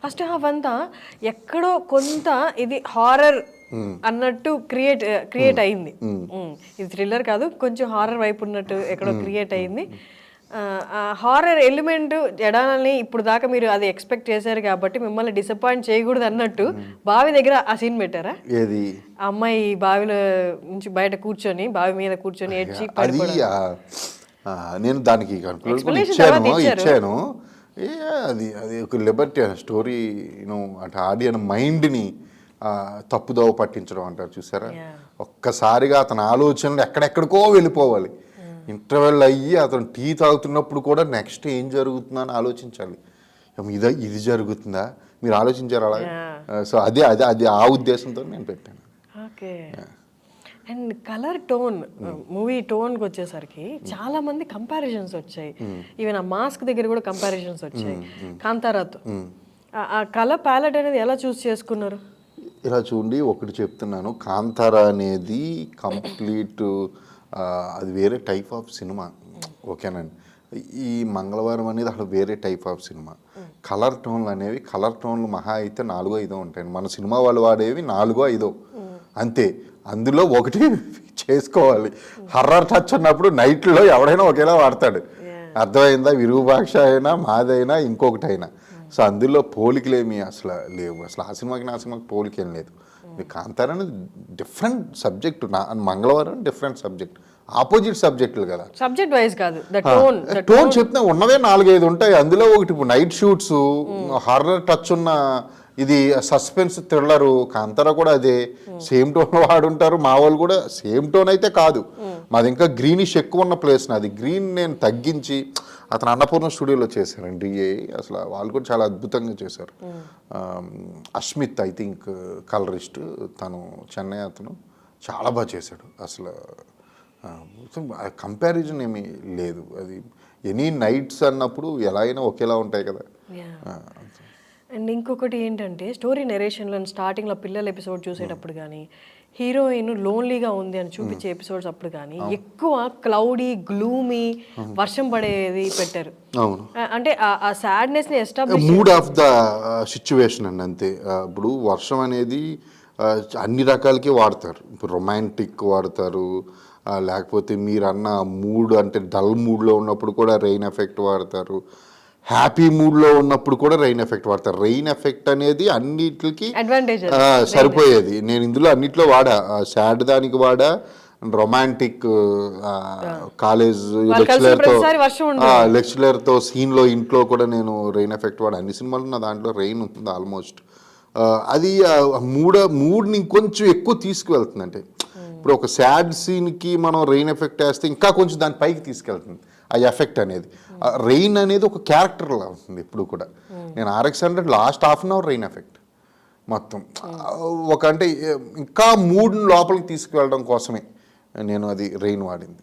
First half అంతా ఎక్కడో కొంత ఇది హారర్ అన్నట్టు క్రియేట్ అయింది. ఇది థ్రిల్లర్ కాదు, కొంచెం హారర్ వైపు ఉన్నట్టు ఎక్కడో క్రియేట్ అయింది. హారర్ ఎలిమెంట్ జడాలని ఇప్పుడు దాకా మీరు అది ఎక్స్పెక్ట్ చేశారు కాబట్టి మిమ్మల్ని డిసప్పాయింట్ చేయకూడదు అన్నట్టు బావి దగ్గర ఆ సీన్ పెట్టారా? ఏది అమ్మాయి బావిలో నుంచి బయట కూర్చొని బావి మీద కూర్చొని ఏడ్చి నేను దానికి ఇచ్చాను. అది అది ఒక లిబర్టీ స్టోరీ అటు ఆడియన్ మైండ్ని తప్పుదోవ పట్టించడం అంటారు చూసారా. ఒక్కసారిగా అతని ఆలోచనలు ఎక్కడెక్కడికో వెళ్ళిపోవాలి. ఇంటర్వెల్ అయ్యి అతను టీ తాగుతున్నప్పుడు కూడా నెక్స్ట్ ఏం జరుగుతుందా అని ఆలోచించాలి. ఇది జరుగుతుందా మీరు ఆలోచించారు అలా. సో అదే అదే అది ఆ ఉద్దేశంతో నేను పెట్టాను. Okay. And colour tone, movie టోన్కి వచ్చేసరికి చాలా మంది కంపారిజన్స్ వచ్చాయి. ఈవెన్ ఆ మాస్క్ దగ్గర కూడా కంపారిజన్స్ వచ్చాయి కాంతారాతో. ఆ కలర్ ప్యాలెట్ అనేది ఎలా చూస్ చేసుకున్నారు? ఇలా చూడండి, ఒకటి చెప్తున్నాను, కాంతారా అనేది కంప్లీట్ అది వేరే టైప్ ఆఫ్ సినిమా. ఓకేనండి. ఈ మంగళవారం అనేది అసలు వేరే టైప్ ఆఫ్ సినిమా. కలర్ టోన్లు అనేవి మహా అయితే 4-5 ఉంటాయండి. మన సినిమా వాళ్ళు వాడేవి 4-5 అంతే. అందులో ఒకటి చేసుకోవాలి. హర్రర్ టచ్ ఉన్నప్పుడు నైట్లో ఎవడైనా ఒకేలా వాడతాడు. అర్థమైందా? విరూపాక్ష అయినా మాదైనా ఇంకొకటైనా. సో అందులో పోలికలేమి అసలు లేవు. అసలు ఆ సినిమాకి నా సినిమాకి పోలికేం లేదు. కాంతారా అనేది డిఫరెంట్ సబ్జెక్టు, మంగళవారం డిఫరెంట్ సబ్జెక్ట్, ఆపోజిట్ సబ్జెక్టులు కదా. సబ్జెక్ట్ వైజ్ కాదు, టోన్ చెప్తే ఉన్నవే 4-5 ఉంటాయి. అందులో ఒకటి ఇప్పుడు నైట్ షూట్స్, హారర్ టచ్ ఉన్న ఇది సస్పెన్స్ థ్రిల్లరు. కాంతారా కూడా అదే సేమ్ టోన్ వాడుంటారు. మా వాళ్ళు కూడా సేమ్ టోన్ అయితే కాదు, మాది ఇంకా గ్రీనిష్ ఎక్కువ ఉన్న ప్లేస్. నాది గ్రీన్ నేను తగ్గించి అతను అన్నపూర్ణ స్టూడియోలో చేశారండి. అసలు వాళ్ళు కూడా చాలా అద్భుతంగా చేశారు. అస్మిత్ ఐ థింక్ కలరిస్ట్, తను చెన్నై, అతను చాలా బాగా చేశాడు. అసలు కంపారిజన్ ఏమీ లేదు. అది ఎనీ నైట్స్ అన్నప్పుడు ఎలా అయినా ఒకేలా ఉంటాయి కదా. అండ్ ఇంకొకటి ఏంటంటే స్టోరీ నెరేషన్లో స్టార్టింగ్లో పిల్లల ఎపిసోడ్ చూసేటప్పుడు కానీ హీరోయిన్ లోన్లీగా ఉంది అని చూపించే ఎపిసోడ్స్ అప్పుడు కానీ ఎక్కువ క్లౌడీ, గ్లూమీ, వర్షం పడేది పెట్టారు. అంటే ఆ సాడ్నెస్ ని establish, mood of the situation అండి అంతే. ఇప్పుడు వర్షం అనేది అన్ని రకాలకి వాడతారు. ఇప్పుడు రొమాంటిక్ వాడతారు, లేకపోతే మీరు అన్న మూడ్ అంటే డల్ మూడ్లో ఉన్నప్పుడు కూడా రెయిన్ ఎఫెక్ట్ వాడతారు, హ్యాపీ మూడ్లో ఉన్నప్పుడు కూడా రెయిన్ ఎఫెక్ట్ వాడతారు. రెయిన్ ఎఫెక్ట్ అనేది అన్నిటికి సరిపోయేది. నేను ఇందులో అన్నిట్లో వాడా. సాడ్ దానికి వాడా, రొమాంటిక్ కాలేజ్ లెక్చరర్తో సీన్లో ఇంట్లో కూడా నేను రెయిన్ ఎఫెక్ట్ వాడా. అన్ని సినిమాలు నా దాంట్లో రెయిన్ ఉంటుంది ఆల్మోస్ట్. అది మూడ్ని ఇంకొంచెం ఎక్కువ తీసుకువెళ్తుంది. అంటే ఇప్పుడు ఒక సాడ్ సీన్కి మనం రెయిన్ ఎఫెక్ట్ వేస్తే ఇంకా కొంచెం దాని పైకి తీసుకెళ్తుంది ఆ ఎఫెక్ట్ అనేది. రెయిన్ అనేది ఒక క్యారెక్టర్లా ఉంటుంది ఎప్పుడు కూడా. నేను RX-100 last half an hour rain effect మొత్తం ఒక అంటే ఇంకా మూడ్ని లోపలికి తీసుకువెళ్ళడం కోసమే నేను అది రెయిన్ వాడింది.